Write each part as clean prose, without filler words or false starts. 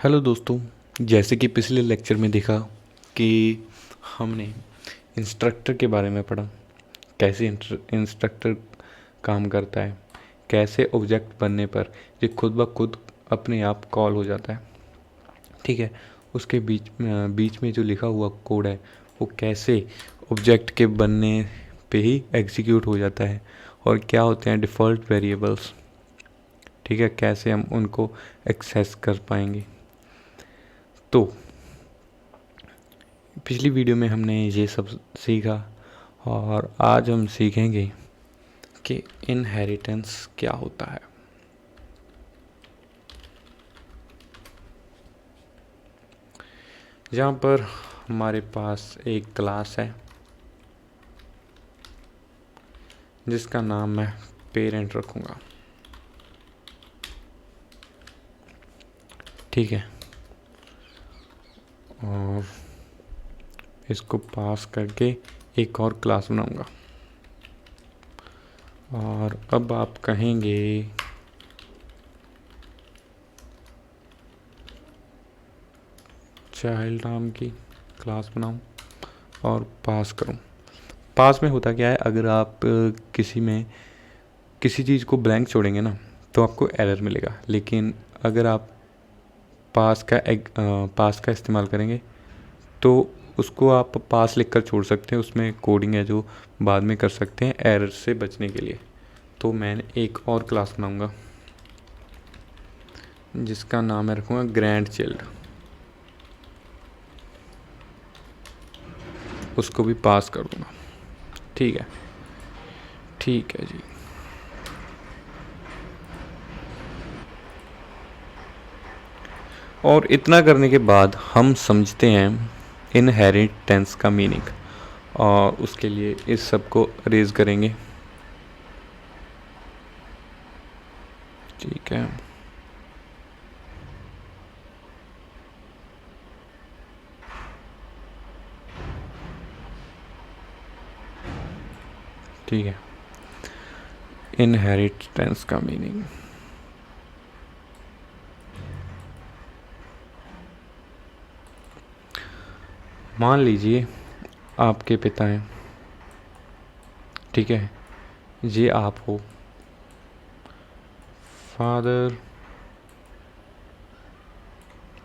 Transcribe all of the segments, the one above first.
Hello दोस्तों। जैसे कि पिछले लेक्चर में देखा कि हमने इंस्ट्रक्टर के बारे में पढ़ा, कैसे इंस्ट्रक्टर काम करता है, कैसे ऑब्जेक्ट बनने पर ये खुद ब खुद अपने आप कॉल हो जाता है। ठीक है, उसके बीच में जो लिखा हुआ कोड है वो कैसे ऑब्जेक्ट के बनने पे ही एग्जीक्यूट हो जाता है, और क्या होते हैं डिफ़ॉल्ट वेरिएबल्स। ठीक है, कैसे हम उनको एक्सेस कर पाएंगे। तो पिछली वीडियो में हमने ये सब सीखा, और आज हम सीखेंगे कि इनहेरिटेंस क्या होता है। यहाँ पर हमारे पास एक क्लास है जिसका नाम मैं पेरेंट रखूँगा। ठीक है, और इसको पास करके एक और क्लास बनाऊँगा। और अब आप कहेंगे चाइल्ड नाम की क्लास बनाऊँ और पास करूँ। पास में होता क्या है, अगर आप किसी चीज़ को ब्लैंक छोड़ेंगे ना तो आपको एरर मिलेगा, लेकिन अगर आप पास का इस्तेमाल करेंगे तो उसको आप पास लिख कर छोड़ सकते हैं। उसमें कोडिंग है जो बाद में कर सकते हैं एरर से बचने के लिए। तो मैं एक और क्लास बनाऊंगा जिसका नाम मैं रखूँगा ग्रैंड चिल्ड। उसको भी पास कर दूँगा। ठीक है, ठीक है जी। और इतना करने के बाद हम समझते हैं इनहेरिटेंस का मीनिंग, और उसके लिए इस सब को रेज करेंगे। ठीक है, ठीक है। इनहेरिटेंस का मीनिंग, मान लीजिए आपके पिता हैं। ठीक है, ये आप हो, फादर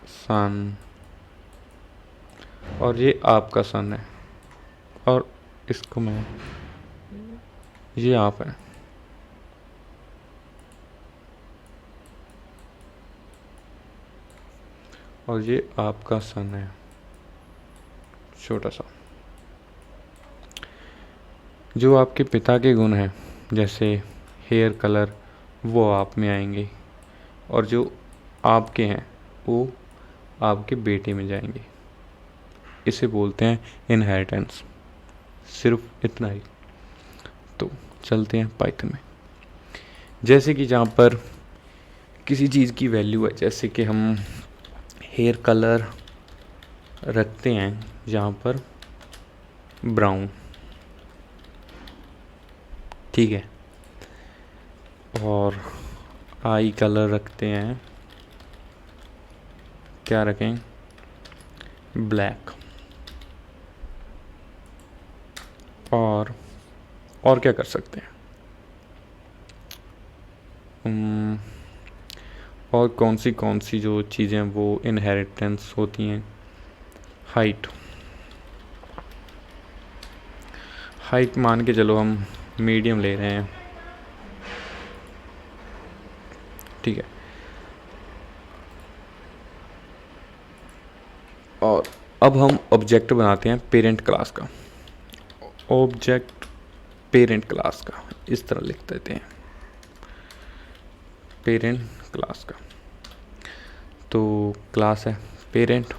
सन, और ये आपका सन है, और इसको मैं, ये आप है। और ये आपका सन है छोटा सा। जो आपके पिता के गुण हैं जैसे हेयर कलर, वो आप में आएंगे, और जो आपके हैं वो आपके बेटे में जाएंगे। इसे बोलते हैं इनहेरिटेंस। सिर्फ इतना ही। तो चलते हैं पाइथन में। जैसे कि जहाँ पर किसी चीज़ की वैल्यू है, जैसे कि हम हेयर कलर रखते हैं यहाँ पर ब्राउन। ठीक है, और आई कलर रखते हैं, क्या रखें, ब्लैक। और क्या कर सकते हैं, और कौन सी जो चीज़ें वो इनहेरिटेंस होती हैं। हाइट, हाइट मान के चलो हम मीडियम ले रहे हैं। ठीक है, और अब हम ऑब्जेक्ट बनाते हैं पेरेंट क्लास का। ऑब्जेक्ट पेरेंट क्लास का इस तरह लिख देते हैं, पेरेंट क्लास का। तो क्लास है पेरेंट,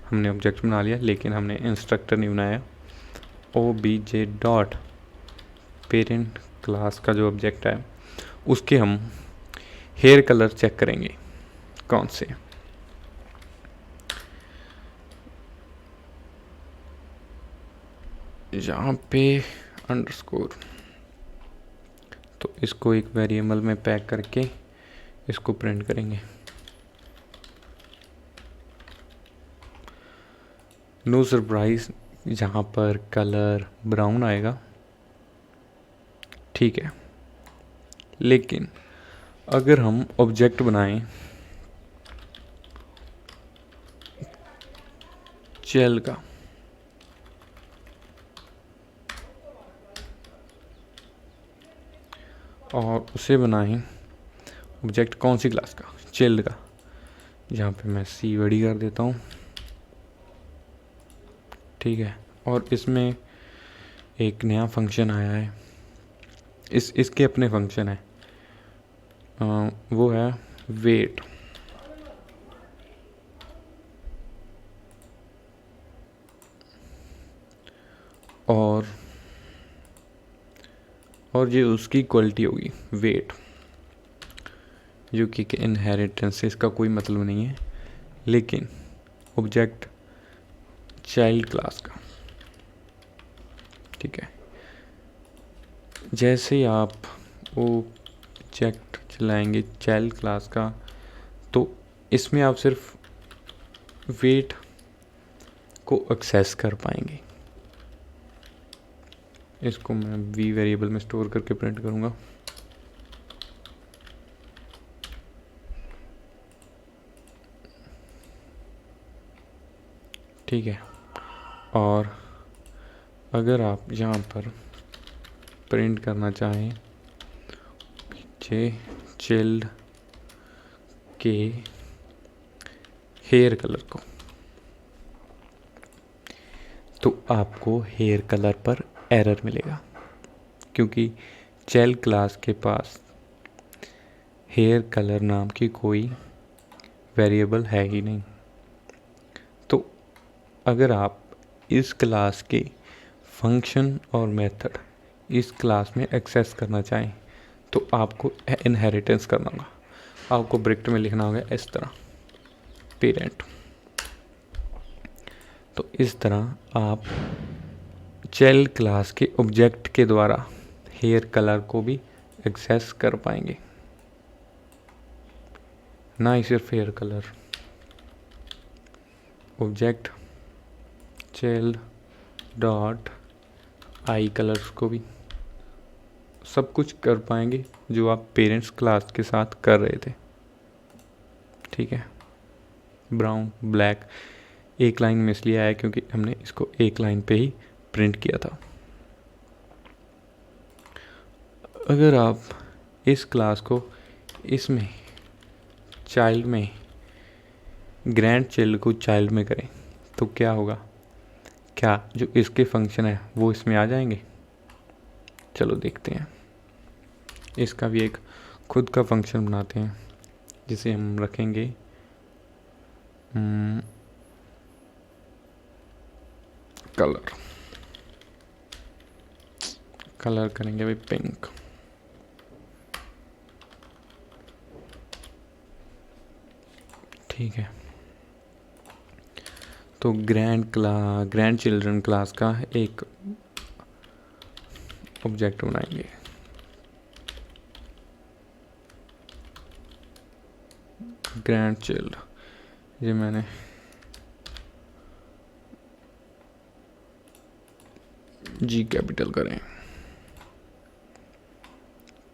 हमने ऑब्जेक्ट बना लिया, लेकिन हमने इंस्ट्रक्टर नहीं बनाया। obj डॉट पेरेंट क्लास का जो ऑब्जेक्ट है उसके हम हेयर कलर चेक करेंगे कौन से। यहाँ पे अंडरस्कोर, तो इसको एक वेरिएबल में पैक करके इसको प्रिंट करेंगे। नो सरप्राइज, जहाँ पर कलर ब्राउन आएगा, ठीक है। लेकिन अगर हम ऑब्जेक्ट बनाएं चेल का, और उसे बनाएं ऑब्जेक्ट कौन सी क्लास का, चिल्ड का, जहाँ पे मैं सी बड़ी कर देता हूँ, ठीक है। और इसमें एक नया फंक्शन आया है, इसके अपने फंक्शन है, वो है वेट। और ये उसकी क्वालिटी होगी वेट, जो कि इनहेरिटेंस से इसका कोई मतलब नहीं है, लेकिन ऑब्जेक्ट चाइल्ड क्लास का, ठीक है। जैसे ही आप वो ऑब्जेक्ट चलाएंगे चाइल्ड क्लास का, तो इसमें आप सिर्फ वेट को एक्सेस कर पाएंगे। इसको मैं वी वेरिएबल में स्टोर करके प्रिंट करूँगा। ठीक है। और अगर आप यहाँ पर प्रिंट करना चाहें चिल्ड के हेयर कलर को, तो आपको हेयर कलर पर एरर मिलेगा, क्योंकि चाइल्ड क्लास के पास हेयर कलर नाम की कोई वेरिएबल है ही नहीं। तो अगर आप इस क्लास के फंक्शन और मेथड इस क्लास में एक्सेस करना चाहें, तो आपको इनहेरिटेंस करना होगा। आपको ब्रैकेट में लिखना होगा इस तरह पेरेंट। तो इस तरह आप चाइल्ड क्लास के ऑब्जेक्ट के द्वारा हेयर कलर को भी एक्सेस कर पाएंगे, ना ही सिर्फ hair colour, object child dot eye colours को भी, सब कुछ कर पाएंगे जो आप पेरेंट्स क्लास के साथ कर रहे थे। ठीक है। ब्राउन ब्लैक एक लाइन में इसलिए आया क्योंकि हमने इसको एक लाइन पे ही प्रिंट किया था। अगर आप इस क्लास को इसमें चाइल्ड में ग्रैंड चाइल्ड को चाइल्ड में करें तो क्या होगा? क्या जो इसके फंक्शन है वो इसमें आ जाएंगे? चलो देखते हैं। इसका भी एक खुद का फंक्शन बनाते हैं जिसे हम रखेंगे कलर करेंगे भाई पिंक। ठीक है। तो ग्रैंड चिल्ड्रन क्लास का एक ऑब्जेक्ट बनाएंगे। ग्रैंड चिल्ड, ये मैंने जी कैपिटल करें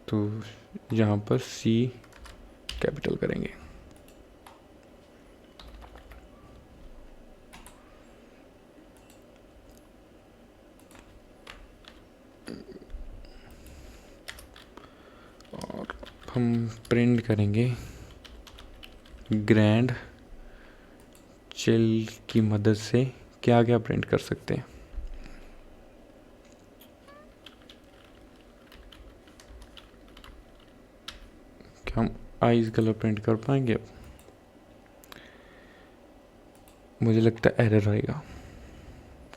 तो यहाँ पर सी कैपिटल करेंगे। और हम प्रिंट करेंगे ग्रैंड चिल्ड की मदद से क्या क्या प्रिंट कर सकते हैं। क्या हम आइज कलर प्रिंट कर पाएंगे? अब मुझे लगता है एरर आएगा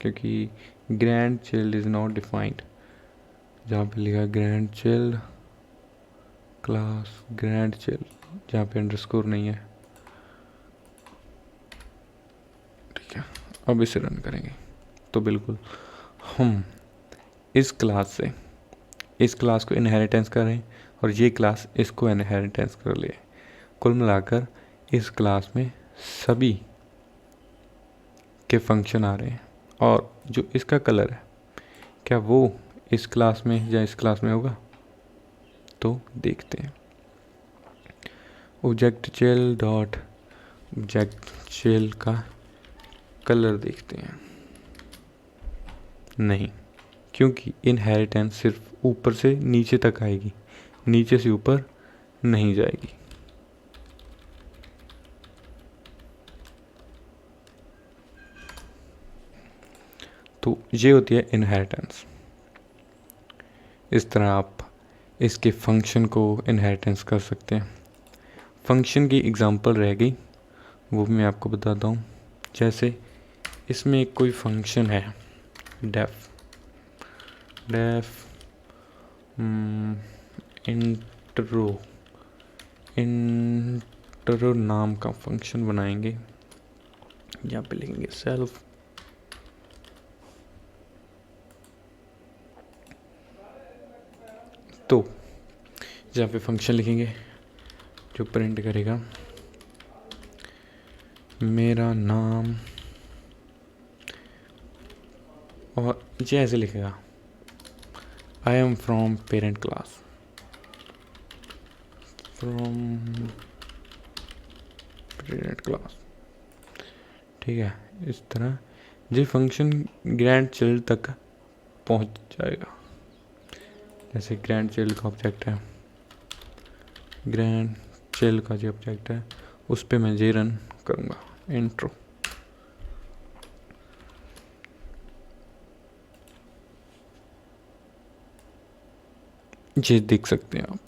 क्योंकि grand chilled is not defined. जहाँ पे लिखा grand chilled class grand chilled, जहाँ पे अंडरस्कोर नहीं है। ठीक है। अब इसे रन करेंगे तो बिल्कुल हम इस क्लास को इनहेरिटेंस करें और ये क्लास इसको इनहेरिटेंस कर ले। कुल मिलाकर इस क्लास में सभी के फंक्शन आ रहे हैं, और जो इसका कलर है क्या वो इस क्लास में या इस क्लास में होगा, तो देखते हैं। ऑब्जेक्ट चेल डॉट ऑब्जेक्ट चेल का कलर देखते हैं। नहीं, क्योंकि इनहेरिटेंस सिर्फ ऊपर से नीचे तक आएगी, नीचे से ऊपर नहीं जाएगी। तो ये होती है इनहेरिटेंस। इस तरह आप इसके फंक्शन को इनहेरिटेंस कर सकते हैं। फंक्शन की एग्जांपल रह गई, वो भी मैं आपको बताता हूँ। जैसे इसमें एक कोई फंक्शन है डेफ इंट्रो नाम का फंक्शन बनाएंगे। यहाँ पे लिखेंगे सेल्फ, तो यहाँ पे फंक्शन लिखेंगे जो प्रिंट करेगा मेरा नाम, और ये ऐसे लिखेगा I am from parent class, from parent class. ठीक है, इस तरह ये फंक्शन ग्रैंड चाइल्ड तक पहुंच जाएगा। जैसे ग्रैंड चाइल्ड का ऑब्जेक्ट है, ग्रैंड चाइल्ड का जो ऑब्जेक्ट है उस पर मैं जे रन करूँगा इंट्रो। ये देख सकते हैं आप।